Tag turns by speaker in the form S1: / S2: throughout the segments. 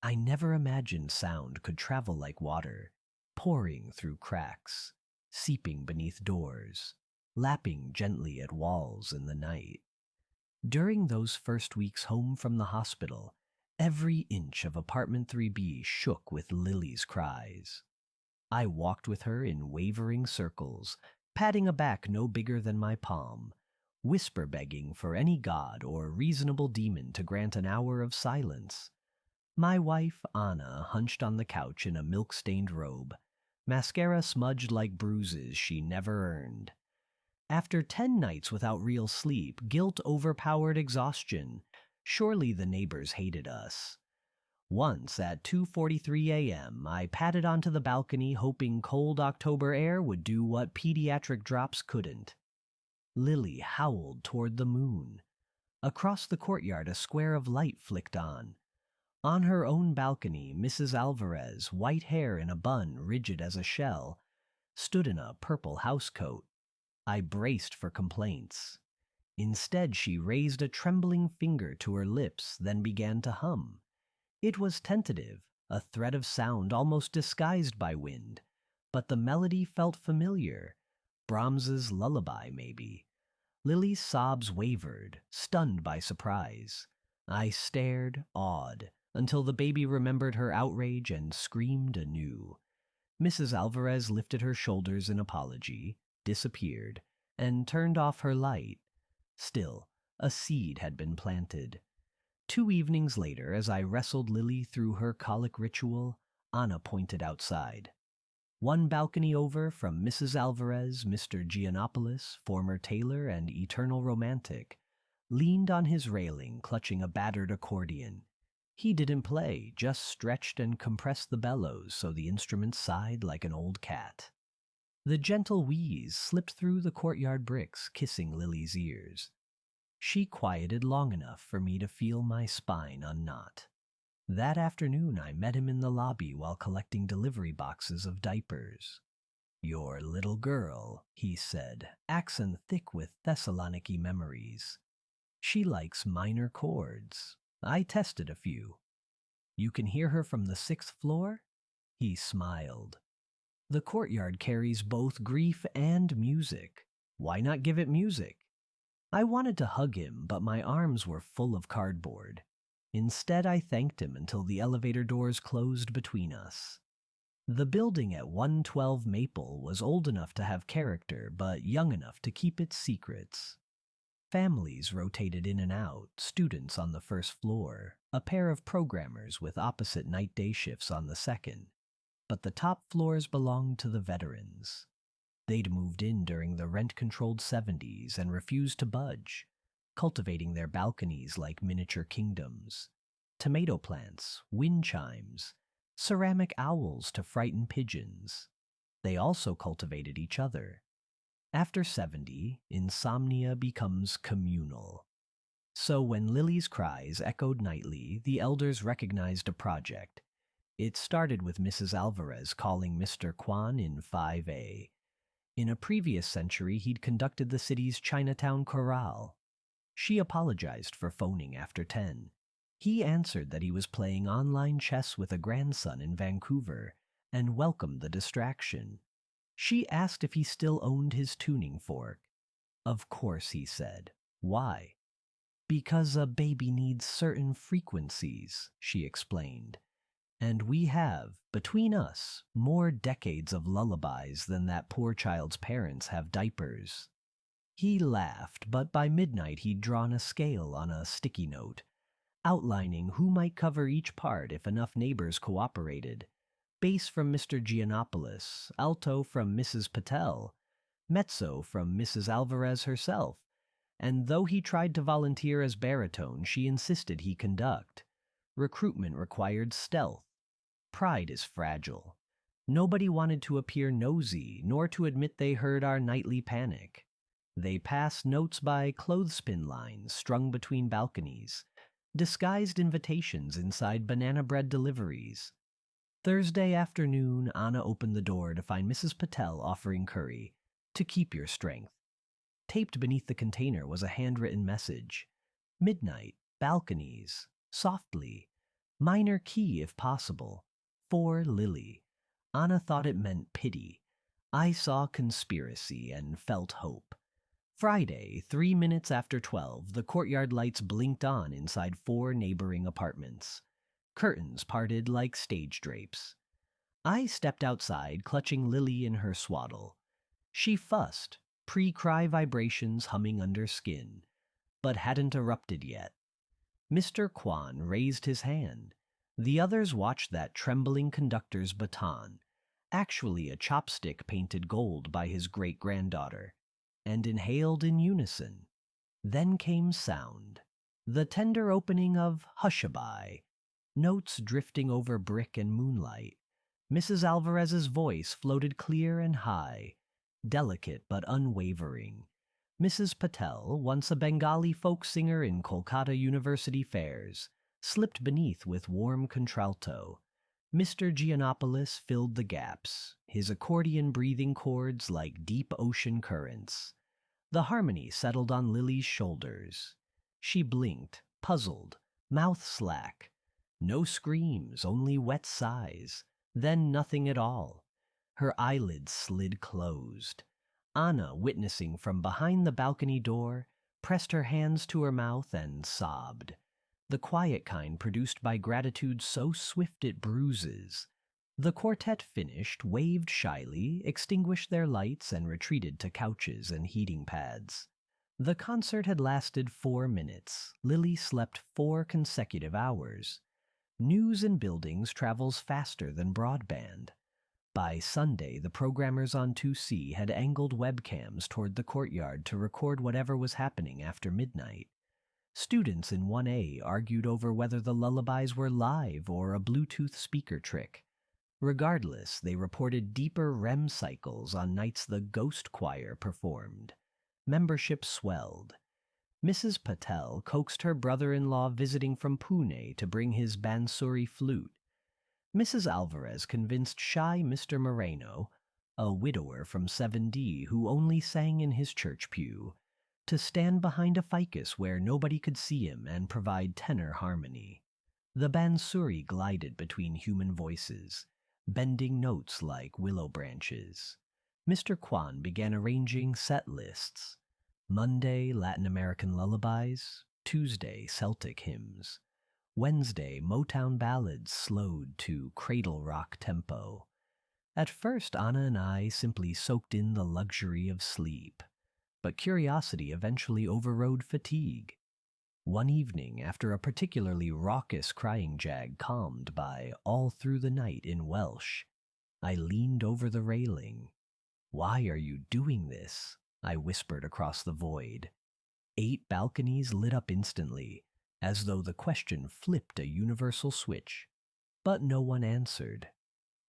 S1: I never imagined sound could travel like water, pouring through cracks, seeping beneath doors, lapping gently at walls in the night. During those first weeks home from the hospital, every inch of apartment 3B shook with Lily's cries. I walked with her in wavering circles, patting a back no bigger than my palm, whisper begging for any god or reasonable demon to grant an hour of silence. My wife, Anna, hunched on the couch in a milk-stained robe, mascara smudged like bruises she never earned. After 10 nights without real sleep, guilt overpowered exhaustion. Surely the neighbors hated us. Once, at 2:43 a.m., I padded onto the balcony hoping cold October air would do what pediatric drops couldn't. Lily howled toward the moon. Across the courtyard, a square of light flicked on. On her own balcony, Mrs. Alvarez, white hair in a bun rigid as a shell, stood in a purple housecoat. I braced for complaints. Instead, she raised a trembling finger to her lips, then began to hum. It was tentative, a thread of sound almost disguised by wind, but the melody felt familiar. Brahms's Lullaby, maybe. Lily's sobs wavered, stunned by surprise. I stared, awed, until the baby remembered her outrage and screamed anew. Mrs. Alvarez lifted her shoulders in apology, disappeared, and turned off her light. Still, a seed had been planted. 2 evenings later, as I wrestled Lily through her colic ritual, Anna pointed outside. One balcony over from Mrs. Alvarez, Mr. Giannopoulos, former tailor and eternal romantic, leaned on his railing, clutching a battered accordion. He didn't play, just stretched and compressed the bellows so the instrument sighed like an old cat. The gentle wheeze slipped through the courtyard bricks, kissing Lily's ears. She quieted long enough for me to feel my spine unknot. That afternoon, I met him in the lobby while collecting delivery boxes of diapers. "Your little girl," he said, accent thick with Thessaloniki memories. "She likes minor chords. I tested a few. You can hear her from the 6th floor?" He smiled. "The courtyard carries both grief and music. Why not give it music?" I wanted to hug him, but my arms were full of cardboard. Instead, I thanked him until the elevator doors closed between us. The building at 112 Maple was old enough to have character, but young enough to keep its secrets. Families rotated in and out, students on the 1st floor, a pair of programmers with opposite night-day shifts on the 2nd. But the top floors belonged to the veterans. They'd moved in during the rent-controlled 70s and refused to budge, cultivating their balconies like miniature kingdoms. Tomato plants, wind chimes, ceramic owls to frighten pigeons. They also cultivated each other. After 70, insomnia becomes communal. So when Lily's cries echoed nightly, the elders recognized a project. It started with Mrs. Alvarez calling Mr. Kwan in 5A. In a previous century, he'd conducted the city's Chinatown Chorale. She apologized for phoning after 10. He answered that he was playing online chess with a grandson in Vancouver and welcomed the distraction. She asked if he still owned his tuning fork. Of course, he said. Why? Because a baby needs certain frequencies, she explained. And we have, between us, more decades of lullabies than that poor child's parents have diapers. He laughed, but by midnight he'd drawn a scale on a sticky note, outlining who might cover each part if enough neighbors cooperated. Bass from Mr. Giannopoulos, alto from Mrs. Patel, mezzo from Mrs. Alvarez herself, and though he tried to volunteer as baritone, she insisted he conduct. Recruitment required stealth. Pride is fragile. Nobody wanted to appear nosy, nor to admit they heard our nightly panic. They passed notes by clothespin lines strung between balconies, disguised invitations inside banana bread deliveries. Thursday afternoon, Anna opened the door to find Mrs. Patel offering curry, to keep your strength. Taped beneath the container was a handwritten message. Midnight, balconies, softly. Minor key if possible. For Lily. Anna thought it meant pity. I saw conspiracy and felt hope. Friday, 3 minutes after 12, the courtyard lights blinked on inside 4 neighboring apartments. Curtains parted like stage drapes. I stepped outside, clutching Lily in her swaddle. She fussed, pre-cry vibrations humming under skin, but hadn't erupted yet. Mr. Kwan raised his hand. The others watched that trembling conductor's baton, actually a chopstick painted gold by his great-granddaughter, and inhaled in unison. Then came sound, the tender opening of Hushabye, notes drifting over brick and moonlight. Mrs. Alvarez's voice floated clear and high, delicate but unwavering. Mrs. Patel, once a Bengali folk singer in Kolkata University fairs, slipped beneath with warm contralto. Mr. Giannopoulos filled the gaps, his accordion breathing chords like deep ocean currents. The harmony settled on Lily's shoulders. She blinked, puzzled, mouth slack. No screams, only wet sighs. Then nothing at all. Her eyelids slid closed. Anna, witnessing from behind the balcony door, pressed her hands to her mouth and sobbed. The quiet kind produced by gratitude so swift it bruises. The quartet finished, waved shyly, extinguished their lights, and retreated to couches and heating pads. The concert had lasted 4 minutes. Lily slept 4 consecutive hours. News in buildings travels faster than broadband. By Sunday, the programmers on 2C had angled webcams toward the courtyard to record whatever was happening after midnight. Students in 1A argued over whether the lullabies were live or a Bluetooth speaker trick. Regardless, they reported deeper REM cycles on nights the Ghost Choir performed. Membership swelled. Mrs. Patel coaxed her brother-in-law visiting from Pune to bring his Bansuri flute. Mrs. Alvarez convinced shy Mr. Moreno, a widower from 7D who only sang in his church pew, to stand behind a ficus where nobody could see him and provide tenor harmony. The Bansuri glided between human voices, bending notes like willow branches. Mr. Kwan began arranging set lists. Monday, Latin American lullabies. Tuesday, Celtic hymns. Wednesday, Motown ballads slowed to cradle rock tempo. At first, Anna and I simply soaked in the luxury of sleep, but curiosity eventually overrode fatigue. One evening, after a particularly raucous crying jag calmed by All Through the Night in Welsh, I leaned over the railing. "Why are you doing this?" I whispered across the void. 8 balconies lit up instantly, as though the question flipped a universal switch. But no one answered.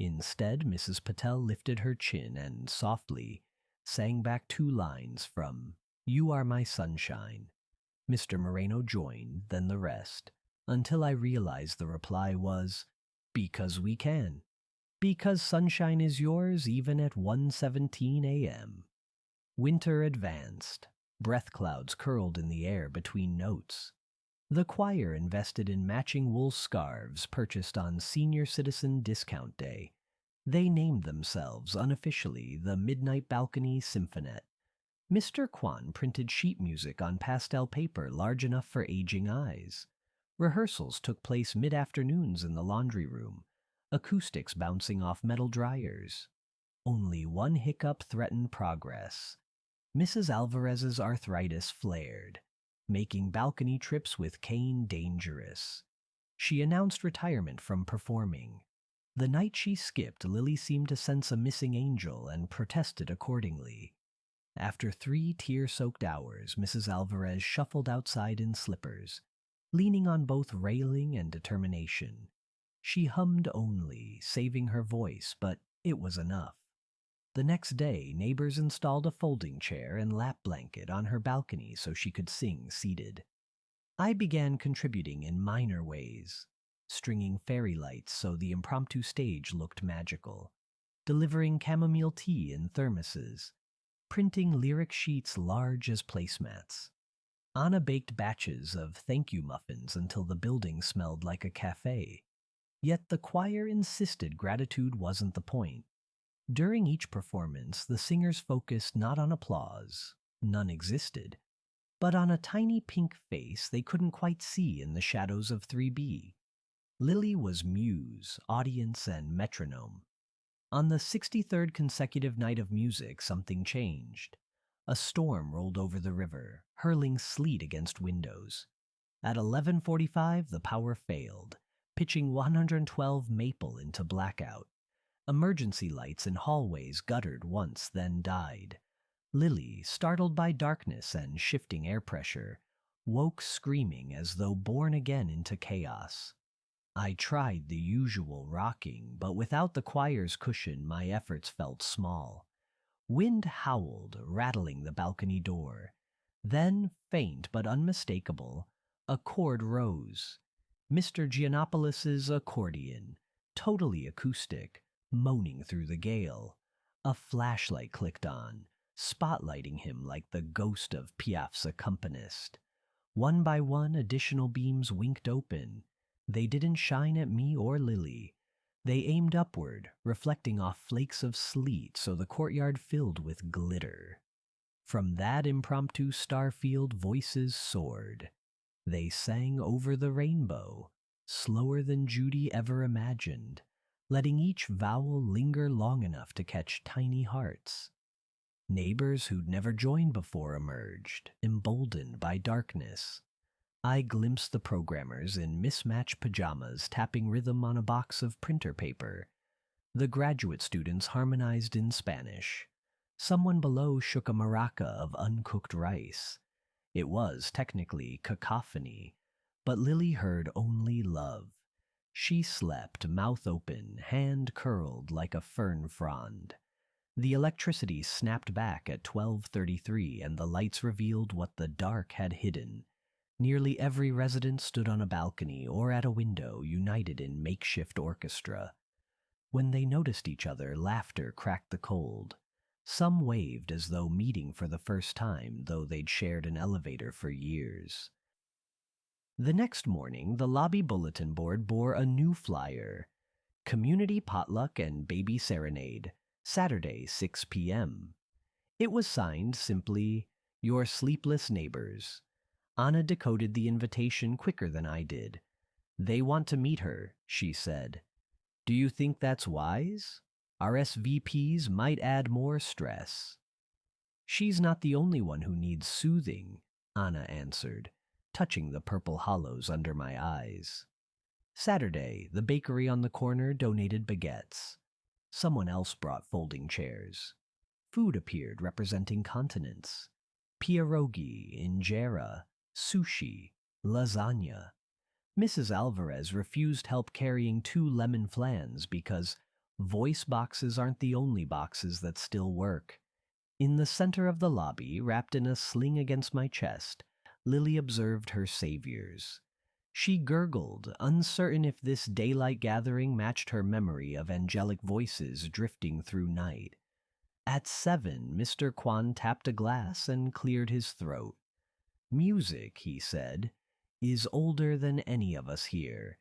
S1: Instead, Mrs. Patel lifted her chin and softly sang back 2 lines from You Are My Sunshine. Mr. Moreno joined, then the rest, until I realized the reply was, "Because we can. Because sunshine is yours even at 1:17 a.m. Winter advanced. Breath clouds curled in the air between notes. The choir invested in matching wool scarves purchased on Senior Citizen Discount Day. They named themselves, unofficially, the Midnight Balcony Symphonet. Mr. Kwan printed sheet music on pastel paper large enough for aging eyes. Rehearsals took place mid-afternoons in the laundry room, acoustics bouncing off metal dryers. Only one hiccup threatened progress. Mrs. Alvarez's arthritis flared, making balcony trips with cane dangerous. She announced retirement from performing. The night she skipped, Lily seemed to sense a missing angel and protested accordingly. After 3 tear-soaked hours, Mrs. Alvarez shuffled outside in slippers, leaning on both railing and determination. She hummed only, saving her voice, but it was enough. The next day, neighbors installed a folding chair and lap blanket on her balcony so she could sing seated. I began contributing in minor ways, stringing fairy lights so the impromptu stage looked magical, delivering chamomile tea in thermoses, printing lyric sheets large as placemats. Anna baked batches of thank you muffins until the building smelled like a cafe. Yet the choir insisted gratitude wasn't the point. During each performance, the singers focused not on applause, none existed, but on a tiny pink face they couldn't quite see in the shadows of 3B. Lily was muse, audience, and metronome. On the 63rd consecutive night of music, something changed. A storm rolled over the river, hurling sleet against windows. At 11:45, the power failed, pitching 112 Maple into blackout. Emergency lights in hallways guttered once, then died. Lily, startled by darkness and shifting air pressure, woke screaming as though born again into chaos. I tried the usual rocking, but without the choir's cushion, my efforts felt small. Wind howled, rattling the balcony door. Then, faint but unmistakable, a chord rose. Mr. Giannopoulos' accordion, totally acoustic, moaning through the gale. A flashlight clicked on, spotlighting him like the ghost of Piaf's accompanist. One by one, additional beams winked open. They didn't shine at me or Lily. They aimed upward, reflecting off flakes of sleet so the courtyard filled with glitter. From that impromptu starfield, voices soared. They sang over the rainbow, slower than Judy ever imagined, letting each vowel linger long enough to catch tiny hearts. Neighbors who'd never joined before emerged, emboldened by darkness. I glimpsed the programmers in mismatched pajamas tapping rhythm on a box of printer paper. The graduate students harmonized in Spanish. Someone below shook a maraca of uncooked rice. It was technically cacophony, but Lily heard only love. She slept, mouth open, hand curled like a fern frond. The electricity snapped back at 12:33 and the lights revealed what the dark had hidden. Nearly every resident stood on a balcony or at a window, united in makeshift orchestra. When they noticed each other, laughter cracked the cold. Some waved as though meeting for the first time, though they'd shared an elevator for years. The next morning, the lobby bulletin board bore a new flyer. Community potluck and baby serenade, Saturday, 6 p.m. It was signed simply, Your Sleepless Neighbors. Anna decoded the invitation quicker than I did. They want to meet her, she said. Do you think that's wise? RSVPs might add more stress. She's not the only one who needs soothing, Anna answered, touching the purple hollows under my eyes. Saturday, the bakery on the corner donated baguettes. Someone else brought folding chairs. Food appeared representing continents. Pierogi, injera, sushi, lasagna. Mrs. Alvarez refused help carrying 2 lemon flans because voice boxes aren't the only boxes that still work. In the center of the lobby, wrapped in a sling against my chest, Lily observed her saviors. She gurgled, uncertain if this daylight gathering matched her memory of angelic voices drifting through night. At 7, Mr. Kwan tapped a glass and cleared his throat. Music, he said, is older than any of us here,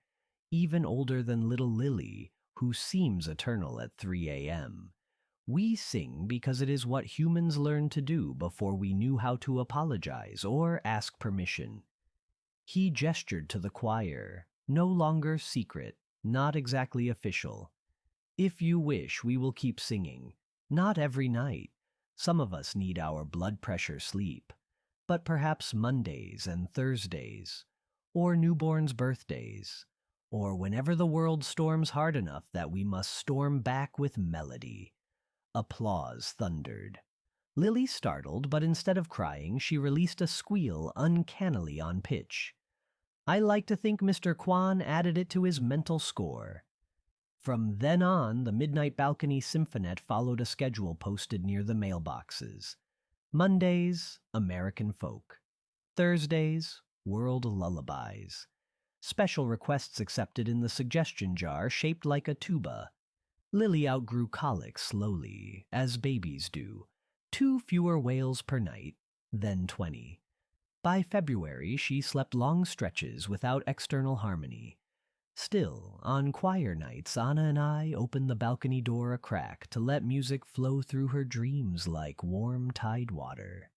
S1: even older than little Lily, who seems eternal at 3 a.m. We sing because it is what humans learned to do before we knew how to apologize or ask permission. He gestured to the choir, no longer secret, not exactly official. If you wish, we will keep singing. Not every night. Some of us need our blood pressure sleep. But perhaps Mondays and Thursdays, or newborns' birthdays, or whenever the world storms hard enough that we must storm back with melody. Applause thundered. Lily startled, but instead of crying, she released a squeal uncannily on pitch. I like to think Mr. Kwan added it to his mental score. From then on, the Midnight Balcony Symphonette followed a schedule posted near the mailboxes. Mondays, American Folk. Thursdays, World Lullabies. Special requests accepted in the suggestion jar shaped like a tuba. Lily outgrew colic slowly, as babies do. 2 fewer wails per night, then 20. By February, she slept long stretches without external harmony. Still, on choir nights, Anna and I opened the balcony door a crack to let music flow through her dreams like warm tide water.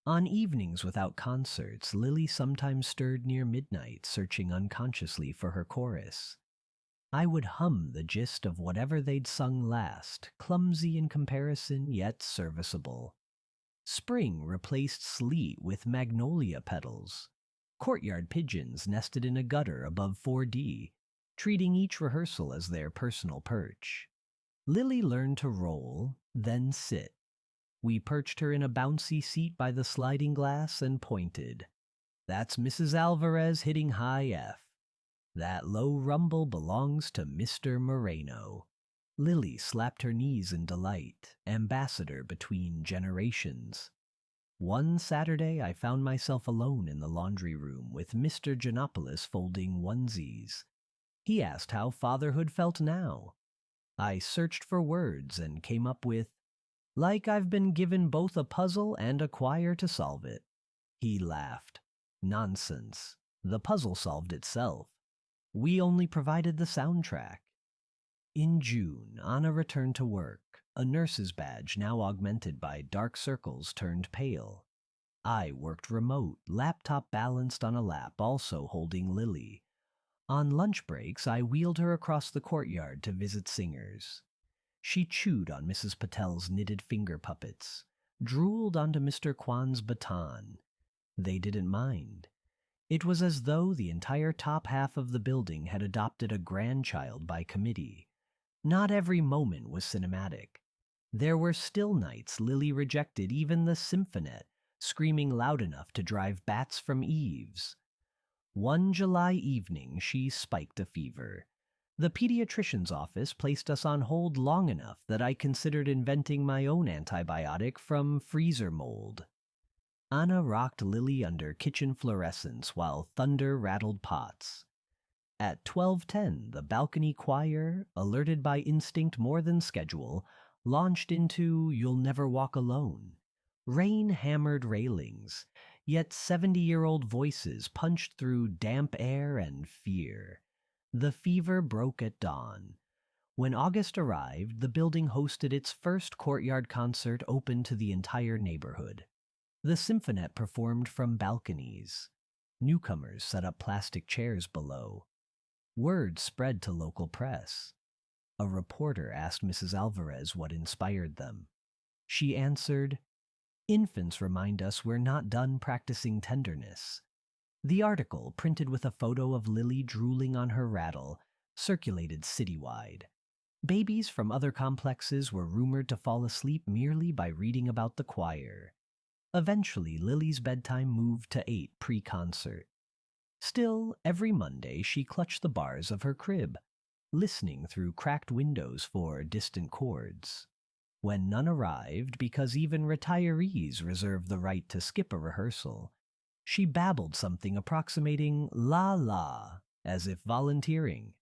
S1: On evenings without concerts, Lily sometimes stirred near midnight, searching unconsciously for her chorus. I would hum the gist of whatever they'd sung last, clumsy in comparison, yet serviceable. Spring replaced sleet with magnolia petals. Courtyard pigeons nested in a gutter above 4D, treating each rehearsal as their personal perch. Lily learned to roll, then sit. We perched her in a bouncy seat by the sliding glass and pointed. That's Mrs. Alvarez hitting high F. That low rumble belongs to Mr. Moreno. Lily slapped her knees in delight, ambassador between generations. One Saturday, I found myself alone in the laundry room with Mr. Giannopoulos folding onesies. He asked how fatherhood felt now. I searched for words and came up with, like I've been given both a puzzle and a choir to solve it. He laughed. Nonsense. The puzzle solved itself. We only provided the soundtrack. In June, Anna returned to work, a nurse's badge now augmented by dark circles turned pale. I worked remote, laptop balanced on a lap, also holding Lily. On lunch breaks, I wheeled her across the courtyard to visit singers. She chewed on Mrs. Patel's knitted finger puppets, drooled onto Mr. Kwan's baton. They didn't mind. It was as though the entire top half of the building had adopted a grandchild by committee. Not every moment was cinematic. There were still nights Lily rejected even the symphonette, screaming loud enough to drive bats from eaves. One July evening, she spiked a fever. The pediatrician's office placed us on hold long enough that I considered inventing my own antibiotic from freezer mold. Anna rocked Lily under kitchen fluorescents while thunder rattled pots. At 12:10, the balcony choir, alerted by instinct more than schedule, launched into You'll Never Walk Alone. Rain hammered railings, yet 70-year-old voices punched through damp air and fear. The fever broke at dawn. When August arrived, the building hosted its first courtyard concert open to the entire neighborhood. The symphonette performed from balconies. Newcomers set up plastic chairs below. Word spread to local press. A reporter asked Mrs. Alvarez what inspired them. She answered, "Infants remind us we're not done practicing tenderness." The article, printed with a photo of Lily drooling on her rattle, circulated citywide. Babies from other complexes were rumored to fall asleep merely by reading about the choir. Eventually, Lily's bedtime moved to 8 pre-concert. Still, every Monday she clutched the bars of her crib, listening through cracked windows for distant chords. When none arrived, because even retirees reserved the right to skip a rehearsal, she babbled something approximating la la, as if volunteering.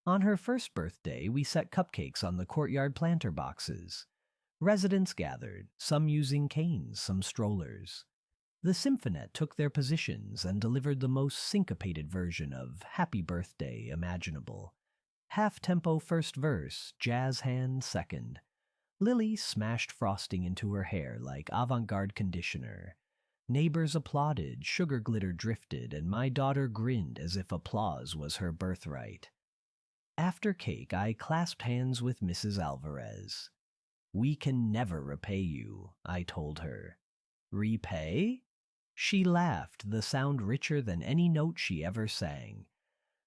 S1: On her first birthday, we set cupcakes on the courtyard planter boxes. Residents gathered, some using canes, some strollers. The symphonette took their positions and delivered the most syncopated version of Happy Birthday imaginable. Half-tempo first verse, jazz hand second. Lily smashed frosting into her hair like avant-garde conditioner. Neighbors applauded, sugar glitter drifted, and my daughter grinned as if applause was her birthright. After cake, I clasped hands with Mrs. Alvarez. "We can never repay you," I told her. "Repay?" She laughed, the sound richer than any note she ever sang.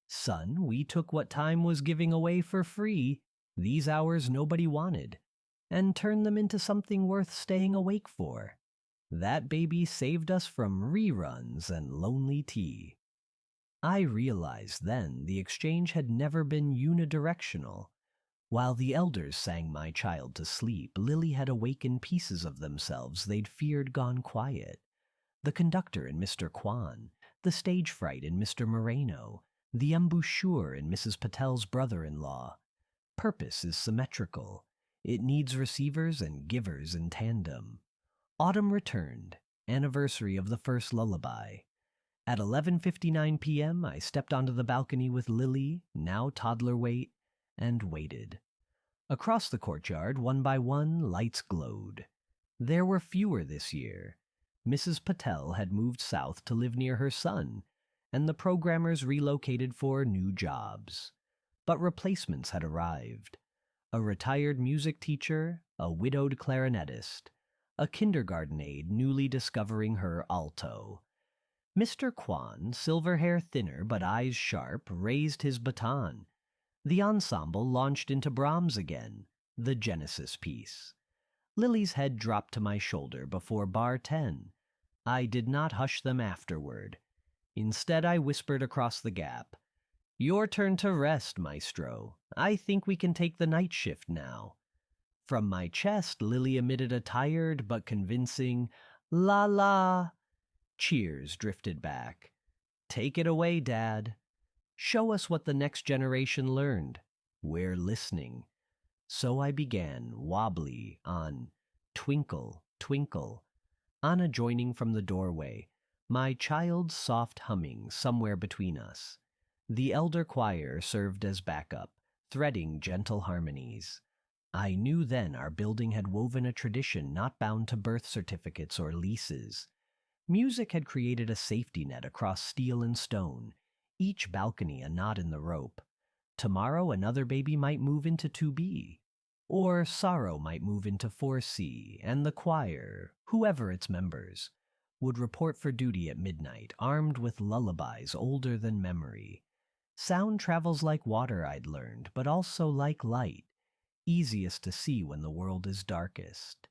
S1: "Son, we took what time was giving away for free, these hours nobody wanted, and turned them into something worth staying awake for. That baby saved us from reruns and lonely tea." I realized then the exchange had never been unidirectional. While the elders sang my child to sleep, Lily had awakened pieces of themselves they'd feared gone quiet. The conductor in Mr. Kwan, the stage fright in Mr. Moreno, the embouchure in Mrs. Patel's brother-in-law. Purpose is symmetrical. It needs receivers and givers in tandem. Autumn returned. anniversary of the first lullaby. At 11:59 p.m., I stepped onto the balcony with Lily, now toddler weight, and waited. Across the courtyard, one by one, lights glowed. There were fewer this year. Mrs. Patel had moved south to live near her son, and the programmers relocated for new jobs. But replacements had arrived. A retired music teacher, a widowed clarinetist, a kindergarten aide newly discovering her alto. Mr. Kwan, silver hair thinner but eyes sharp, raised his baton. The ensemble launched into Brahms again, the Genesis piece. Lily's head dropped to my shoulder before bar 10. I did not hush them afterward. Instead, I whispered across the gap, "Your turn to rest, maestro. I think we can take the night shift now." From my chest, Lily emitted a tired but convincing, "La la." Cheers drifted back. "Take it away, Dad. Show us what the next generation learned. We're listening." So I began, wobbly, on "Twinkle, Twinkle," Anna joining from the doorway, my child's soft humming somewhere between us. The elder choir served as backup, threading gentle harmonies. I knew then our building had woven a tradition not bound to birth certificates or leases. Music had created a safety net across steel and stone, each balcony a knot in the rope. Tomorrow another baby might move into 2B, or sorrow might move into 4C, and the choir, whoever its members, would report for duty at midnight, armed with lullabies older than memory. Sound travels like water, I'd learned, but also like light, easiest to see when the world is darkest.